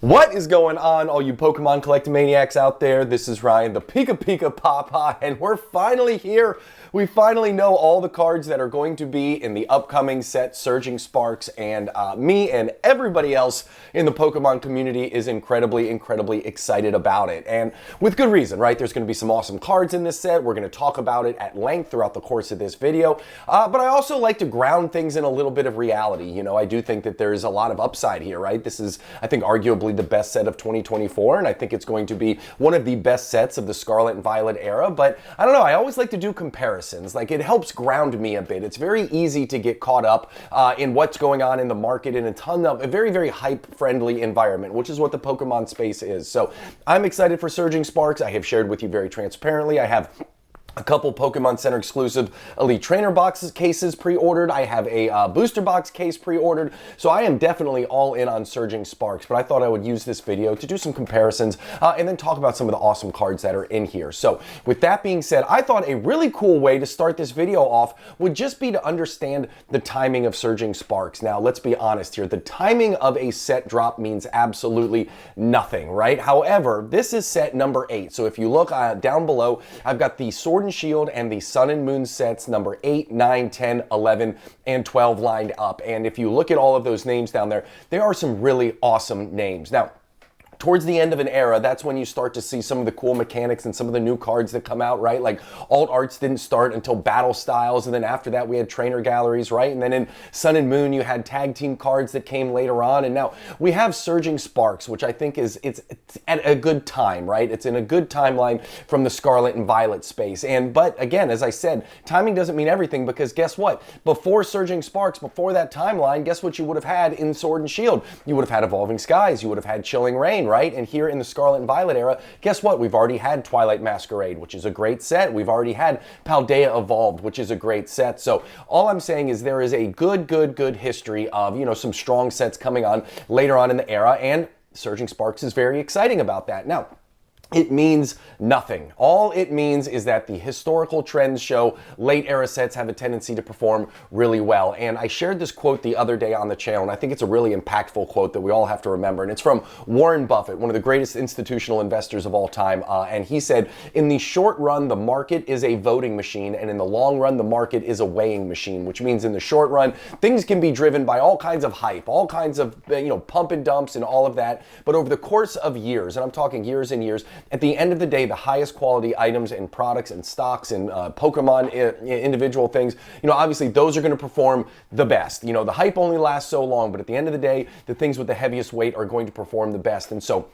What is going on, all you Pokemon collecting maniacs out there? This is Ryan, the PikaPikaPapa, and we're finally here. We finally know all the cards that are going to be in the upcoming set, Surging Sparks, and me and everybody else in the Pokemon community is incredibly excited about it. And with good reason, right? There's going to be some awesome cards in this set. We're going to talk about it at length throughout the course of this video. But I also like to ground things in a little bit of reality. You know, I do think that there's a lot of upside here, right? This is, I think, arguably the best set of 2024, and I think it's going to be one of the best sets of the Scarlet and Violet era. But I don't know, I always like to do comparisons. Like, it helps ground me a bit. It's very easy to get caught up in what's going on in the market in a very hype-friendly environment, which is what the Pokemon space is. So I'm excited for Surging Sparks. I have shared with you very transparently. I have a couple Pokemon Center exclusive Elite Trainer boxes cases pre-ordered. I have a booster box case pre-ordered. So I am definitely all in on Surging Sparks, but I thought I would use this video to do some comparisons and then talk about some of the awesome cards that are in here. So with that being said, I thought a really cool way to start this video off would just be to understand the timing of Surging Sparks. Now, let's be honest here. The timing of a set drop means absolutely nothing, right? However, this is set number 8. So if you look down below, I've got the Sword and Shield and the Sun and Moon sets number 8, 9, 10, 11, and 12 lined up. And if you look at all of those names down there, there are some really awesome names. Now, towards the end of an era, that's when you start to see some of the cool mechanics and some of the new cards that come out, right? Like, alt arts didn't start until battle styles, and then after that we had trainer galleries, right? And then in Sun and Moon you had tag team cards that came later on, and now we have Surging Sparks, which I think it's at a good time, right? It's in a good timeline from the Scarlet and Violet space. But again, as I said, timing doesn't mean everything, because guess what? Before Surging Sparks, before that timeline, guess what you would have had in Sword and Shield? You would have had Evolving Skies, you would have had Chilling Reign, right? And here in the Scarlet and Violet era, guess what? We've already had Twilight Masquerade, which is a great set. We've already had Paldea Evolved, which is a great set. So all I'm saying is there is a good history of, you know, some strong sets coming on later on in the era, and Surging Sparks is very exciting about that. Now, it means nothing. All it means is that the historical trends show late era sets have a tendency to perform really well. And I shared this quote the other day on the channel, and I think it's a really impactful quote that we all have to remember. And it's from Warren Buffett, one of the greatest institutional investors of all time. And he said, in the short run, the market is a voting machine, and in the long run, the market is a weighing machine, which means in the short run, things can be driven by all kinds of hype, all kinds of, pump and dumps and all of that. But over the course of years, and I'm talking years and years, at the end of the day, the highest quality items and products and stocks and Pokemon individual things, obviously those are going to perform the best. The hype only lasts so long, but at the end of the day, the things with the heaviest weight are going to perform the best. And so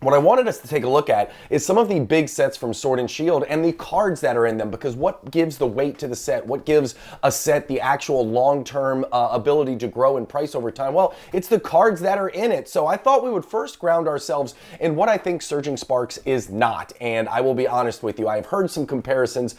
what I wanted us to take a look at is some of the big sets from Sword and Shield and the cards that are in them, because what gives the weight to the set, what gives a set the actual long-term ability to grow in price over time? Well, it's the cards that are in it. So I thought we would first ground ourselves in what I think Surging Sparks is not. And I will be honest with you, I have heard some comparisons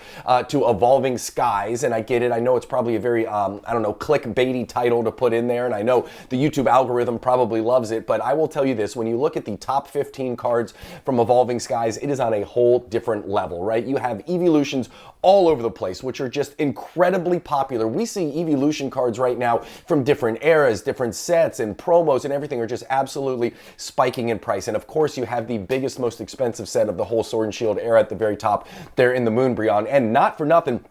to Evolving Skies, and I get it. I know it's probably a very, clickbaity title to put in there, and I know the YouTube algorithm probably loves it, but I will tell you this, when you look at the top 15 cards from Evolving Skies, it is on a whole different level, right? You have evolutions all over the place, which are just incredibly popular. We see evolution cards right now from different eras, different sets, and promos and everything are just absolutely spiking in price. And of course, you have the biggest, most expensive set of the whole Sword and Shield era at the very top there in the Moonbreon. And not for nothing,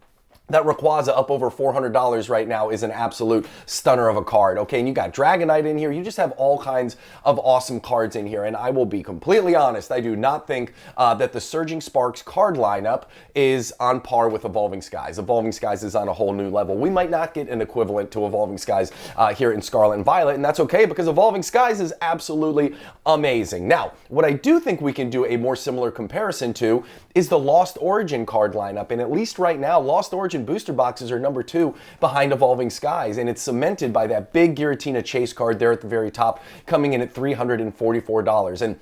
that Rayquaza up over $400 right now is an absolute stunner of a card. Okay, and you got Dragonite in here. You just have all kinds of awesome cards in here. And I will be completely honest, I do not think that the Surging Sparks card lineup is on par with Evolving Skies. Evolving Skies is on a whole new level. We might not get an equivalent to Evolving Skies here in Scarlet and Violet, and that's okay, because Evolving Skies is absolutely amazing. Now, what I do think we can do a more similar comparison to is the Lost Origin card lineup. And at least right now, Lost Origin booster boxes are number 2 behind Evolving Skies, and it's cemented by that big Giratina Chase card there at the very top, coming in at $344. And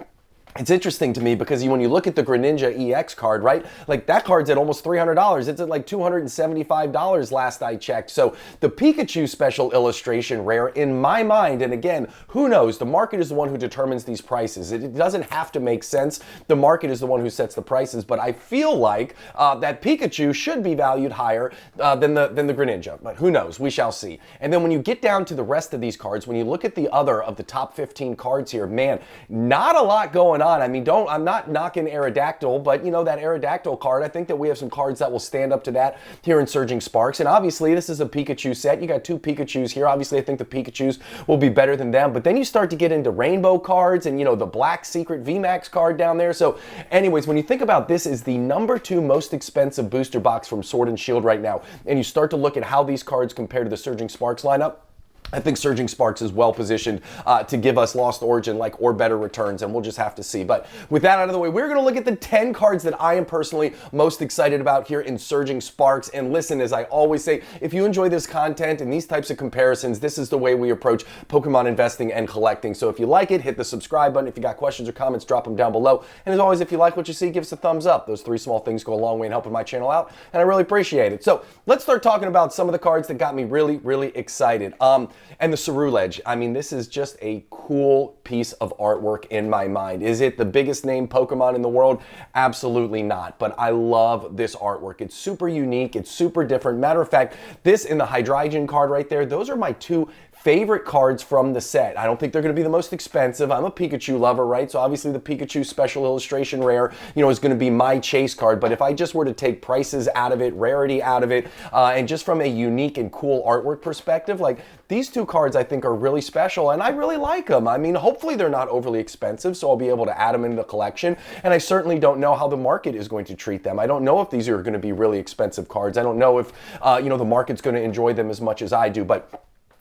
It's interesting to me because when you look at the Greninja EX card, right? Like that card's at almost $300. It's at like $275 last I checked. So the Pikachu special illustration rare, in my mind, and again, who knows? The market is the one who determines these prices. It doesn't have to make sense. The market is the one who sets the prices, but I feel like that Pikachu should be valued higher than the Greninja, but who knows? We shall see. And then when you get down to the rest of these cards, when you look at the other of the top 15 cards here, man, not a lot going on. I mean, I'm not knocking Aerodactyl, but you know, that Aerodactyl card, I think that we have some cards that will stand up to that here in Surging Sparks. And obviously, this is a Pikachu set. You got two Pikachus here. Obviously, I think the Pikachus will be better than them. But then you start to get into rainbow cards and, you know, the black secret VMAX card down there. So anyways, when you think about this is the #2 most expensive booster box from Sword and Shield right now, and you start to look at how these cards compare to the Surging Sparks lineup, I think Surging Sparks is well positioned to give us Lost Origin like or better returns, and we'll just have to see. But with that out of the way, we're going to look at the 10 cards that I am personally most excited about here in Surging Sparks. And listen, as I always say, if you enjoy this content and these types of comparisons, this is the way we approach Pokemon investing and collecting. So if you like it, hit the subscribe button. If you got questions or comments, drop them down below. And as always, if you like what you see, give us a thumbs up. Those 3 small things go a long way in helping my channel out, and I really appreciate it. So let's start talking about some of the cards that got me really, really excited. And the Ceruledge, I mean, this is just a cool piece of artwork in my mind. Is it the biggest name Pokemon in the world? Absolutely not, but I love this artwork. It's super unique, it's super different. Matter of fact, this and the Hydreigon card right there, those are my 2 favorite cards from the set. I don't think they're going to be the most expensive. I'm a Pikachu lover, right? So obviously the Pikachu special illustration rare, you know, is going to be my chase card. But if I just were to take prices out of it, rarity out of it, and just from a unique and cool artwork perspective, like these 2 cards I think are really special, and I really like them. I mean, hopefully they're not overly expensive, so I'll be able to add them into the collection. And I certainly don't know how the market is going to treat them. I don't know if these are going to be really expensive cards. I don't know if, you know, the market's going to enjoy them as much as I do, but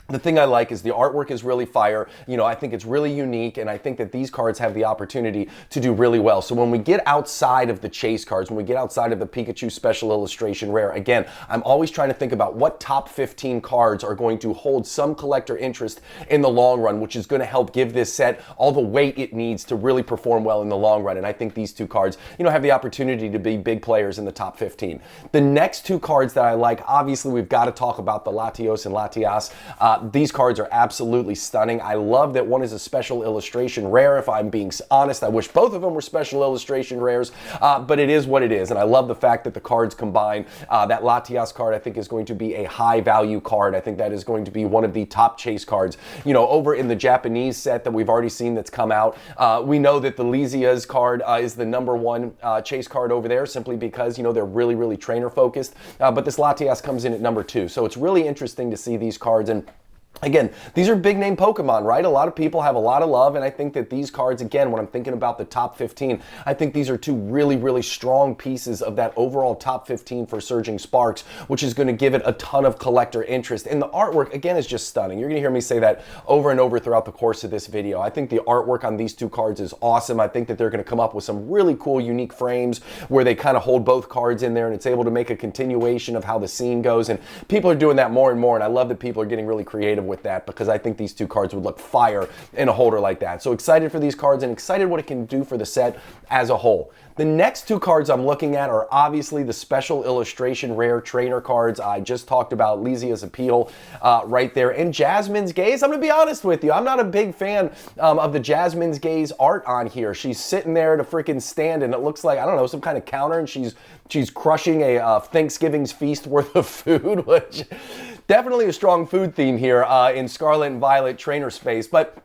the thing I like is the artwork is really fire. You know, I think it's really unique, and I think that these cards have the opportunity to do really well. So when we get outside of the chase cards, when we get outside of the Pikachu special illustration rare, again, I'm always trying to think about what top 15 cards are going to hold some collector interest in the long run, which is going to help give this set all the weight it needs to really perform well in the long run. And I think these 2 cards, you know, have the opportunity to be big players in the top 15. The next 2 cards that I like, obviously we've got to talk about the Latios and Latias. These cards are absolutely stunning. I love that one is a special illustration rare. If I'm being honest, I wish both of them were special illustration rares, but it is what it is. And I love the fact that the cards combine. That Latias card I think is going to be a high value card. I think that is going to be one of the top chase cards. You know, over in the Japanese set that we've already seen that's come out, we know that the Latias card is the #1 chase card over there simply because, you know, they're really, really trainer focused. But this Latias comes in at #2. So it's really interesting to see these cards. And again, these are big name Pokemon, right? A lot of people have a lot of love, and I think that these cards, again, when I'm thinking about the top 15, I think these are 2 really, really strong pieces of that overall top 15 for Surging Sparks, which is going to give it a ton of collector interest. And the artwork, again, is just stunning. You're going to hear me say that over and over throughout the course of this video. I think the artwork on these 2 cards is awesome. I think that they're going to come up with some really cool, unique frames where they kind of hold both cards in there, and it's able to make a continuation of how the scene goes. And people are doing that more and more, and I love that people are getting really creative with that, because I think these 2 cards would look fire in a holder like that. So excited for these cards and excited what it can do for the set as a whole. The next 2 cards I'm looking at are obviously the special illustration rare trainer cards. I just talked about Lizia's Appeal right there, and Jasmine's Gaze. I'm going to be honest with you, I'm not a big fan of the Jasmine's Gaze art on here. She's sitting there at a freaking stand, and it looks like, I don't know, some kind of counter, and she's crushing a Thanksgiving's feast worth of food, which definitely a strong food theme here in Scarlet and Violet trainer space. But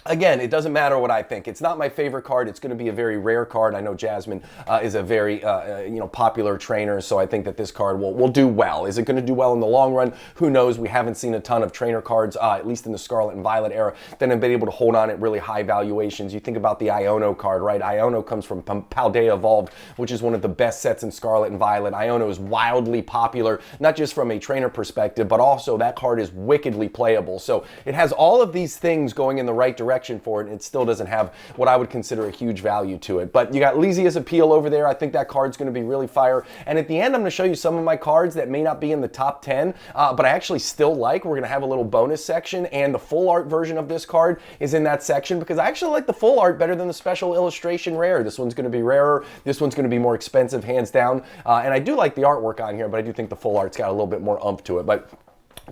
again, it doesn't matter what I think. It's not my favorite card. It's going to be a very rare card. I know Jasmine is a very you know, popular trainer, so I think that this card will do well. Is it going to do well in the long run? Who knows? We haven't seen a ton of trainer cards, at least in the Scarlet and Violet era, that have been able to hold on at really high valuations. You think about the Iono card, right? Iono comes from Paldea Evolved, which is one of the best sets in Scarlet and Violet. Iono is wildly popular, not just from a trainer perspective, but also that card is wickedly playable. So it has all of these things going in the right direction. direction for it, and it still doesn't have what I would consider a huge value to it. But you got Latias Appeal over there. I think that card's going to be really fire. And at the end, I'm going to show you some of my cards that may not be in the top 10, but I actually still like. We're going to have a little bonus section, and the full art version of this card is in that section because I actually like the full art better than the special illustration rare. This one's going to be rarer. This one's going to be more expensive, hands down. And I do like the artwork on here, but I do think the full art's got a little bit more oomph to it. But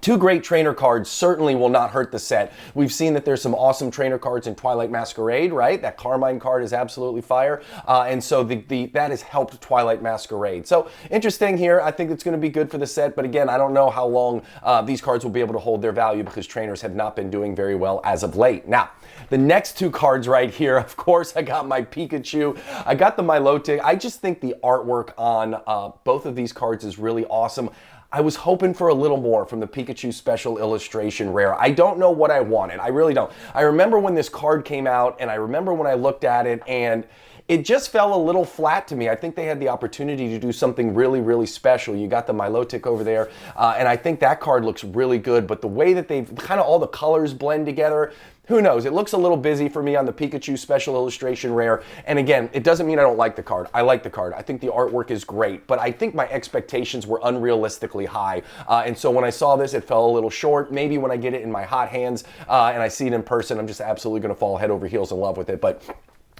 two great trainer cards certainly will not hurt the set. We've seen that there's some awesome trainer cards in Twilight Masquerade, right? That Carmine card is absolutely fire. And so that has helped Twilight Masquerade. So interesting here. I think it's going to be good for the set. But again, I don't know how long these cards will be able to hold their value because trainers have not been doing very well as of late. Now, the next two cards right here, of course, I got my Pikachu. I got the Milotic. I just think the artwork on both of these cards is really awesome. I was hoping for a little more from the Pikachu Special Illustration Rare. I don't know what I wanted. I really don't. I remember when this card came out, and I remember when I looked at it, and it just fell a little flat to me. I think they had the opportunity to do something really, really special. You got the Milotic over there, and I think that card looks really good, but the way that they've kind of all the colors blend together, who knows? It looks a little busy for me on the Pikachu Special Illustration Rare. And again, it doesn't mean I don't like the card. I like the card. I think the artwork is great, but I think my expectations were unrealistically high. And so when I saw this, it fell a little short. Maybe when I get it in my hot hands and I see it in person, I'm just absolutely going to fall head over heels in love with it. But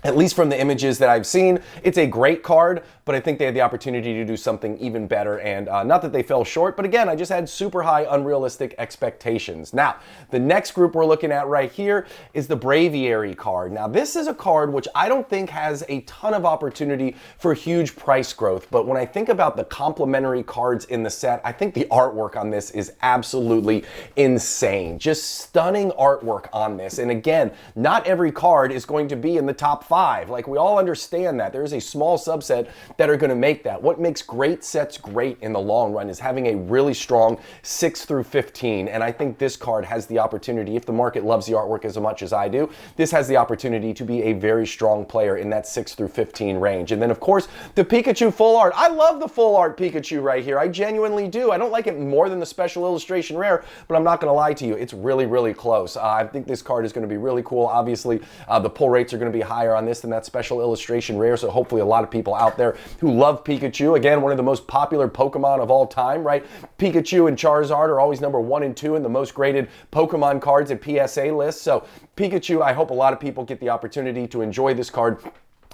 at least from the images that I've seen, it's a great card, but I think they had the opportunity to do something even better, and not that they fell short, but again, I just had super high unrealistic expectations. Now, the next group we're looking at right here is the Braviary card. Now, this is a card which I don't think has a ton of opportunity for huge price growth, but when I think about the complementary cards in the set, I think the artwork on this is absolutely insane. Just stunning artwork on this, and again, not every card is going to be in the top 5. Like, we all understand that. There's a small subset that are going to make that. What makes great sets great in the long run is having a really strong 6 through 15, and I think this card has the opportunity, if the market loves the artwork as much as I do, this has the opportunity to be a very strong player in that 6 through 15 range. And then, of course, the Pikachu full art. I love the full art Pikachu right here. I genuinely do. I don't like it more than the Special Illustration Rare, but I'm not going to lie to you. It's really, really close. I think this card is going to be really cool. Obviously, the pull rates are going to be higher on this than that Special Illustration Rare, so hopefully a lot of people out there who love Pikachu, again, one of the most popular Pokemon of all time, right? Pikachu and Charizard are always number 1 and 2 in the most graded Pokemon cards at PSA lists, so Pikachu, I hope a lot of people get the opportunity to enjoy this card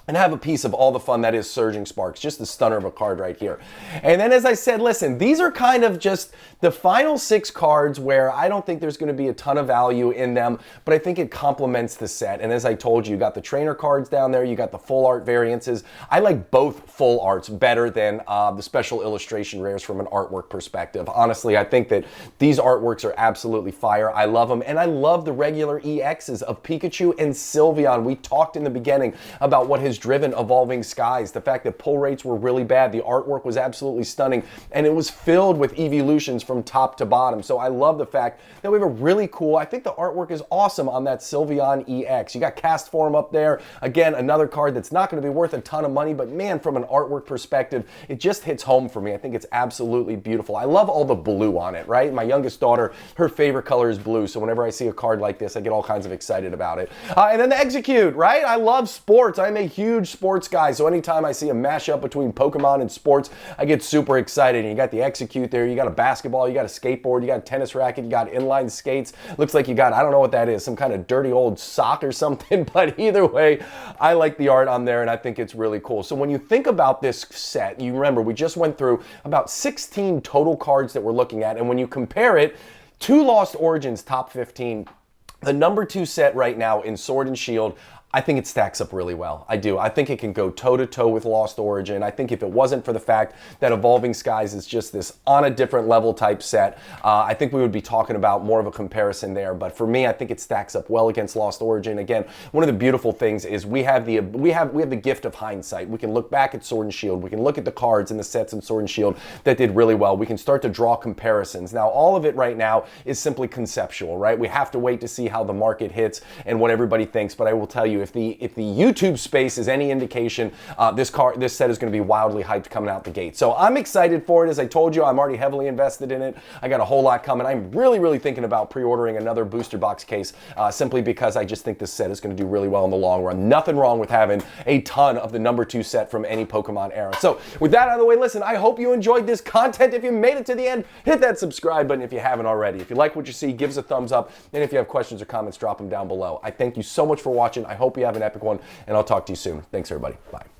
and have a piece of all the fun that is Surging Sparks. Just the stunner of a card right here. And then, as I said, listen, these are kind of just the final 6 cards where I don't think there's going to be a ton of value in them, but I think it complements the set. And as I told you, you got the trainer cards down there, you got the full art variances. I like both full arts better than the Special Illustration Rares from an artwork perspective. Honestly, I think that these artworks are absolutely fire. I love them, and I love the regular EXs of Pikachu and Sylveon. We talked in the beginning about what has driven Evolving Skies, the fact that pull rates were really bad, the artwork was absolutely stunning, and it was filled with evolutions from top to bottom. So I love the fact that we have a really cool, I think the artwork is awesome on that Sylveon EX. You got Cast Form up there, again, another card that's not going to be worth a ton of money, but man, from an artwork perspective, it just hits home for me. I think it's absolutely beautiful. I love all the blue on it, right? My youngest daughter, her favorite color is blue, so whenever I see a card like this, I get all kinds of excited about it. And then the Execute, right? I love sports. I'm a huge sports guy, so anytime I see a mashup between Pokemon and sports, I get super excited. And you got the Execute there, you got a basketball, you got a skateboard, you got a tennis racket, you got inline skates. Looks like you got, I don't know what that is, some kind of dirty old sock or something, but either way, I like the art on there and I think it's really cool. So when you think about this set, you remember we just went through about 16 total cards that we're looking at, and when you compare it to Lost Origins top 15, the number 2 set right now in Sword and Shield, I think it stacks up really well. I do. I think it can go toe-to-toe with Lost Origin. I think if it wasn't for the fact that Evolving Skies is just this on a different level type set, I think we would be talking about more of a comparison there. But for me, I think it stacks up well against Lost Origin. Again, one of the beautiful things is we have the gift of hindsight. We can look back at Sword and Shield. We can look at the cards and the sets in Sword and Shield that did really well. We can start to draw comparisons. Now, all of it right now is simply conceptual, right? We have to wait to see how the market hits and what everybody thinks. But I will tell you, you, if the YouTube space is any indication, this set is going to be wildly hyped coming out the gate. So I'm excited for it. As I told you, I'm already heavily invested in it. I got a whole lot coming. I'm really thinking about pre-ordering another booster box case simply because I just think this set is going to do really well in the long run. Nothing wrong with having a ton of the number 2 set from any Pokemon era. So with that out of the way, listen, I hope you enjoyed this content. If you made it to the end, hit that subscribe button if you haven't already. If you like what you see, give us a thumbs up. And if you have questions or comments, drop them down below. I thank you so much for watching. I hope you have an epic one, and I'll talk to you soon. Thanks, everybody. Bye.